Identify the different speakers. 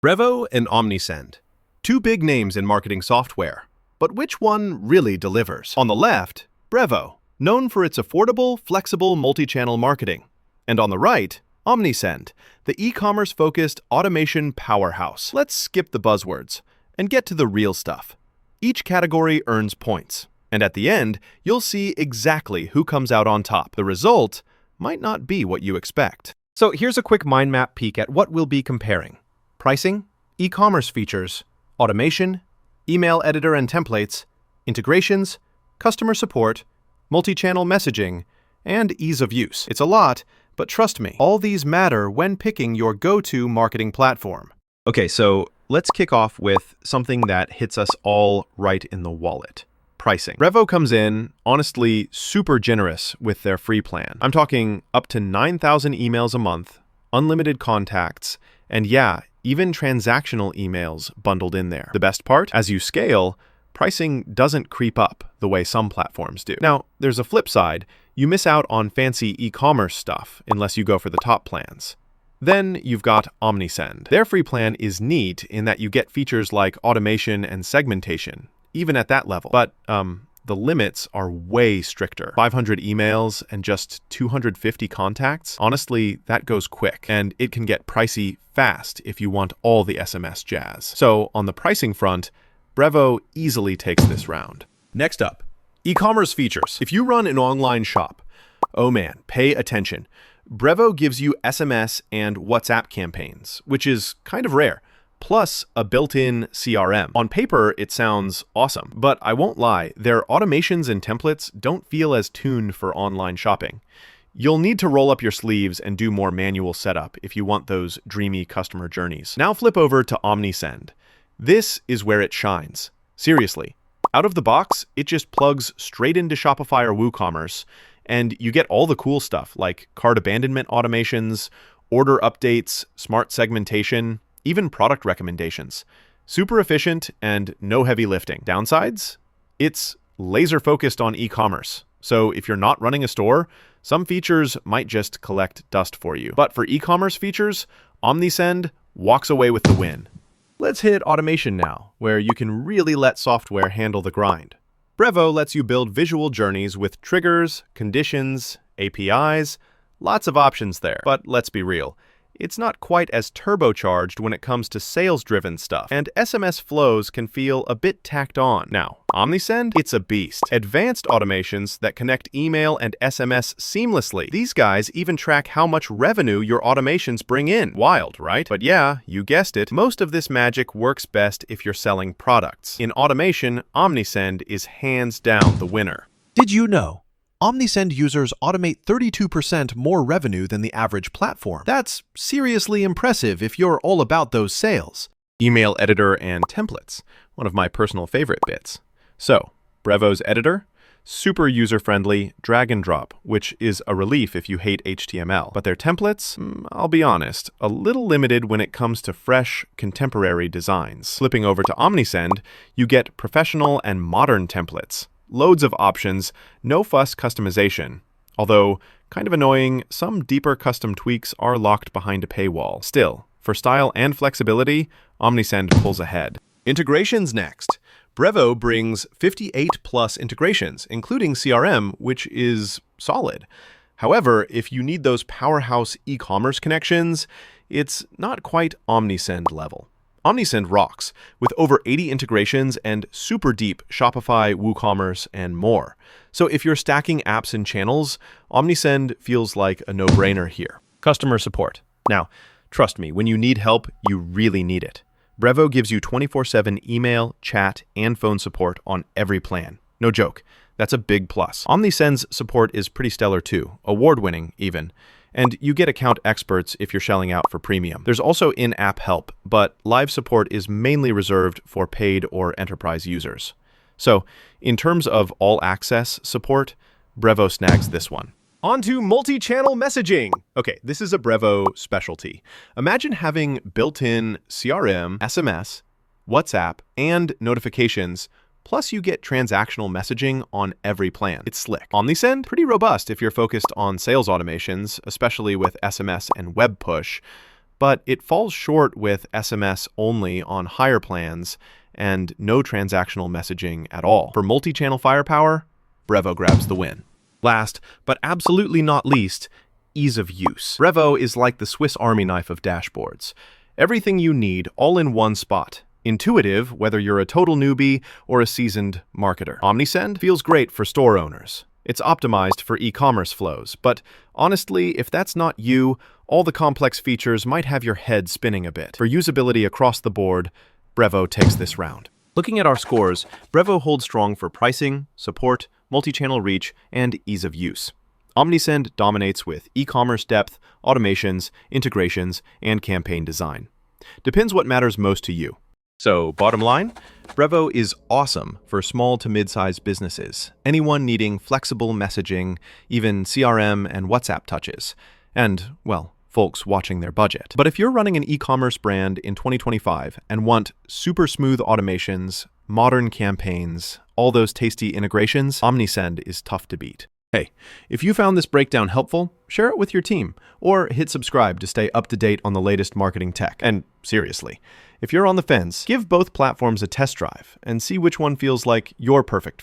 Speaker 1: Brevo and Omnisend. Two big names in marketing software. But which one really delivers? On the left, Brevo, known for its affordable, flexible multi-channel marketing. And on the right, Omnisend, the e-commerce-focused automation powerhouse. Let's skip the buzzwords and get to the real stuff. Each category earns points, and at the end, you'll see exactly who comes out on top. The result might not be what you expect. So here's a quick mind map peek at what we'll be comparing. Pricing, e-commerce features, automation, email editor and templates, integrations, customer support, multi-channel messaging, and ease of use. It's a lot, but trust me, all these matter when picking your go-to marketing platform. Okay, so let's kick off with something that hits us all right in the wallet. Pricing. Brevo comes in, honestly, super generous with their free plan. I'm talking up to 9,000 emails a month, unlimited contacts, and yeah, even transactional emails bundled in there. The best part? As you scale, pricing doesn't creep up the way some platforms do. Now, there's a flip side. You miss out on fancy e-commerce stuff unless you go for the top plans. Then you've got Omnisend. Their free plan is neat in that you get features like automation and segmentation, even at that level. But the limits are way stricter. 500 emails and just 250 contacts. Honestly, that goes quick, and it can get pricey fast if you want all the SMS jazz. So on the pricing front, Brevo easily takes this round. Next up, e-commerce features. If you run an online shop, oh man, pay attention. Brevo gives you SMS and WhatsApp campaigns, which is kind of rare, plus a built-in CRM. On paper, it sounds awesome, but I won't lie, their automations and templates don't feel as tuned for online shopping. You'll need to roll up your sleeves and do more manual setup if you want those dreamy customer journeys. Now flip over to Omnisend. This is where it shines. Seriously. Out of the box, it just plugs straight into Shopify or WooCommerce, and you get all the cool stuff like cart abandonment automations, order updates, smart segmentation, even product recommendations. Super efficient and no heavy lifting. Downsides? It's laser focused on e-commerce. So if you're not running a store, some features might just collect dust for you. But for e-commerce features, Omnisend walks away with the win. Let's hit automation now, where you can really let software handle the grind. Brevo lets you build visual journeys with triggers, conditions, APIs, lots of options there. But let's be real. It's not quite as turbocharged when it comes to sales-driven stuff, and SMS flows can feel a bit tacked on. Now, Omnisend, it's a beast. Advanced automations that connect email and SMS seamlessly. These guys even track how much revenue your automations bring in. Wild, right? But yeah, you guessed it, most of this magic works best if you're selling products. In automation, Omnisend is hands down the winner.
Speaker 2: Did you know Omnisend users automate 32% more revenue than the average platform? That's seriously impressive if you're all about those sales.
Speaker 1: Email editor and templates, one of my personal favorite bits. So, Brevo's editor, super user-friendly, drag and drop, which is a relief if you hate HTML. But their templates, I'll be honest, a little limited when it comes to fresh, contemporary designs. Flipping over to Omnisend, you get professional and modern templates. Loads of options, no fuss customization. Although, kind of annoying, some deeper custom tweaks are locked behind a paywall. Still, for style and flexibility, Omnisend pulls ahead. Integrations next. Brevo brings 58 plus integrations, including CRM, which is solid. However, if you need those powerhouse e-commerce connections, it's not quite Omnisend level. Omnisend rocks, with over 80 integrations and super deep Shopify, WooCommerce, and more. So if you're stacking apps and channels, Omnisend feels like a no-brainer here. Customer support. Now, trust me, when you need help, you really need it. Brevo gives you 24/7 email, chat, and phone support on every plan. No joke. That's a big plus. Omnisend's support is pretty stellar too, award-winning even. And you get account experts if you're shelling out for premium. There's also in-app help, but live support is mainly reserved for paid or enterprise users. So, in terms of all-access support, Brevo snags this one. On to multi-channel messaging. Okay, this is a Brevo specialty. Imagine having built-in CRM, SMS, WhatsApp, and notifications, plus you get transactional messaging on every plan. It's slick. Omnisend, pretty robust if you're focused on sales automations, especially with SMS and web push. but it falls short with SMS only on higher plans and no transactional messaging at all. For multi-channel firepower, Brevo grabs the win. Last, but absolutely not least, ease of use. Brevo is like the Swiss Army knife of dashboards. Everything you need all in one spot. Intuitive, whether you're a total newbie or a seasoned marketer. Omnisend feels great for store owners. It's optimized for e-commerce flows, but honestly, if that's not you, all the complex features might have your head spinning a bit. For usability across the board, Brevo takes this round. Looking at our scores, Brevo holds strong for pricing, support, multi-channel reach, and ease of use. Omnisend dominates with e-commerce depth, automations, integrations, and campaign design. Depends what matters most to you. So, bottom line, Brevo is awesome for small to mid-sized businesses, anyone needing flexible messaging, even CRM and WhatsApp touches, and, well, folks watching their budget. But if you're running an e-commerce brand in 2025 and want super smooth automations, modern campaigns, all those tasty integrations, Omnisend is tough to beat. Hey, if you found this breakdown helpful, share it with your team, or hit subscribe to stay up to date on the latest marketing tech. And seriously, if you're on the fence, give both platforms a test drive and see which one feels like your perfect